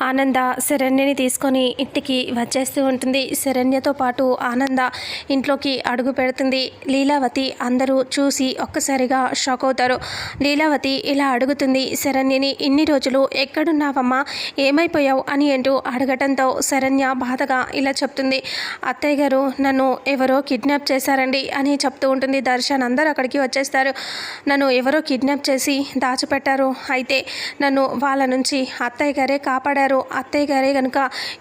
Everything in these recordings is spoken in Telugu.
ఆనంద శరణ్యని తీసుకొని ఇంటికి వచ్చేస్తూ ఉంటుంది. శరణ్యతో పాటు ఆనంద ఇంట్లోకి అడుగు పెడుతుంది. లీలావతి అందరూ చూసి ఒక్కసారిగా షాక్ అవుతారు. లీలావతి ఇలా అడుగుతుంది శరణ్యని, ఇన్ని రోజులు ఎక్కడున్నావమ్మా, ఏమైపోయావు అని అంటూ అడగటంతో శరణ్య బాధగా ఇలా చెప్తుంది. అత్తయ్య గారు నన్ను ఎవరో కిడ్నాప్ చేశారండి అని చెప్తూ ఉంటుంది. దర్శన్ అందరూ అక్కడికి వచ్చేస్తారు. నన్ను ఎవరో కిడ్నాప్ చేసి దాచిపెట్టారు. అయితే నన్ను వాళ్ళ నుంచి అత్తయ్య గారే కాపాడారు. అత్తయ్య గారే కనుక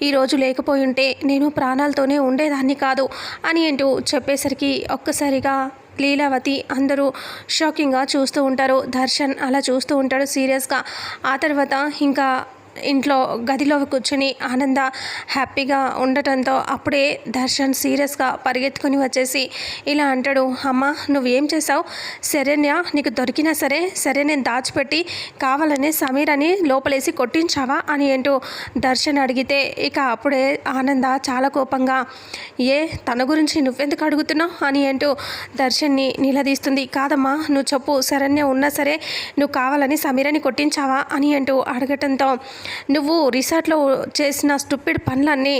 ఈరోజు లేకపోయి ఉంటే నేను ప్రాణాలతోనే ఉండేదాన్ని కాదు అని అంటూ చెప్పేసరికి ఒక్కసారిగా లీలావతి అందరూ షాకింగ్గా చూస్తూ ఉంటారు. దర్శన్ అలా చూస్తూ ఉంటాడు సీరియస్గా. ఆ తర్వాత ఇంకా ఇంట్లో గదిలో కూర్చొని ఆనంద హ్యాపీగా ఉండటంతో అప్పుడే దర్శన్ సీరియస్గా పరిగెత్తుకొని వచ్చేసి ఇలా అంటాడు, అమ్మ నువ్వేం చేసావు, శరణ్య నీకు దొరికినా సరే నేను దాచిపెట్టి కావాలనే సమీర్ అని లోపలేసి కొట్టించావా అని అంటూ దర్శన్ అడిగితే ఇక అప్పుడే ఆనంద చాలా కోపంగా, ఏ తన గురించి నువ్వెందుకు అడుగుతున్నావు అని అంటూ దర్శన్ని నిలదీస్తుంది. కాదమ్మా నువ్వు చెప్పు, శరణ్య ఉన్నా సరే నువ్వు కావాలని సమీరని కొట్టించావా అని అంటూ అడగటంతో, నువ్వు రిసార్ట్లో చేసిన స్టూపిడ్ పనులన్నీ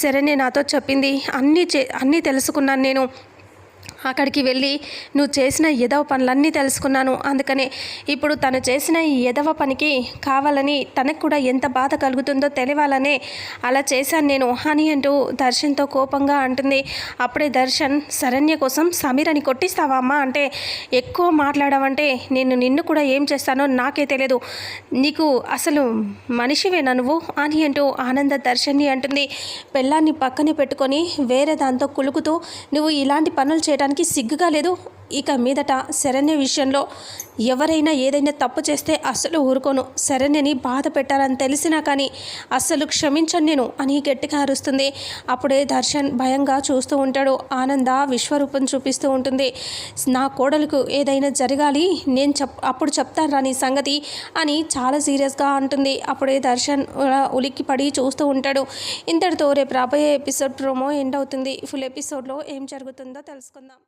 శరణ్య నాతో చెప్పింది, అన్నీ తెలుసుకున్నాను నేను. అక్కడికి వెళ్ళి నువ్వు చేసిన ఎదవ పనులన్నీ తెలుసుకున్నాను. అందుకనే ఇప్పుడు తను చేసిన ఈ ఎదవ పనికి కావాలని తనకు కూడా ఎంత బాధ కలుగుతుందో తెలియాలనే అలా చేశాను నేను అని అంటూ దర్శన్తో కోపంగా అంటుంది. అప్పుడే దర్శన్, శరణ్య కోసం సమీర్ అని కొట్టిస్తావా అమ్మా అంటే, ఎక్కువ మాట్లాడావంటే నేను నిన్ను కూడా ఏం చేస్తానో నాకే తెలియదు, నీకు అసలు మనిషివేనా నువ్వు అని అంటూ ఆనంద దర్శన్ని అంటుంది. పెళ్ళాన్ని పక్కనే పెట్టుకొని వేరే దాంతో కులుకుతూ నువ్వు ఇలాంటి పనులు చేయడానికి సిగ్గుగా లేదు. ఇక మీదట శరణ్య విషయంలో ఎవరైనా ఏదైనా తప్పు చేస్తే అస్సలు ఊరుకోను, శరణ్యని బాధ పెట్టాలని తెలిసినా కానీ అస్సలు క్షమించను నేను అని గట్టిగా అరుస్తుంది. అప్పుడే దర్శన్ భయంగా చూస్తూ ఉంటాడు. ఆనంద విశ్వరూపం చూపిస్తూ ఉంటుంది. నా కోడలకు ఏదైనా జరగాలి, నేను అప్పుడు చెప్తాను రాని సంగతి అని చాలా సీరియస్గా అంటుంది. అప్పుడే దర్శన్ ఉలిక్కి పడి చూస్తూ ఉంటాడు. ఇంతటితో రేపు రాబోయే ఎపిసోడ్ ప్రోమో ఎండ్ అవుతుంది. ఫుల్ ఎపిసోడ్లో ఏం జరుగుతుందో తెలుసుకుందాం.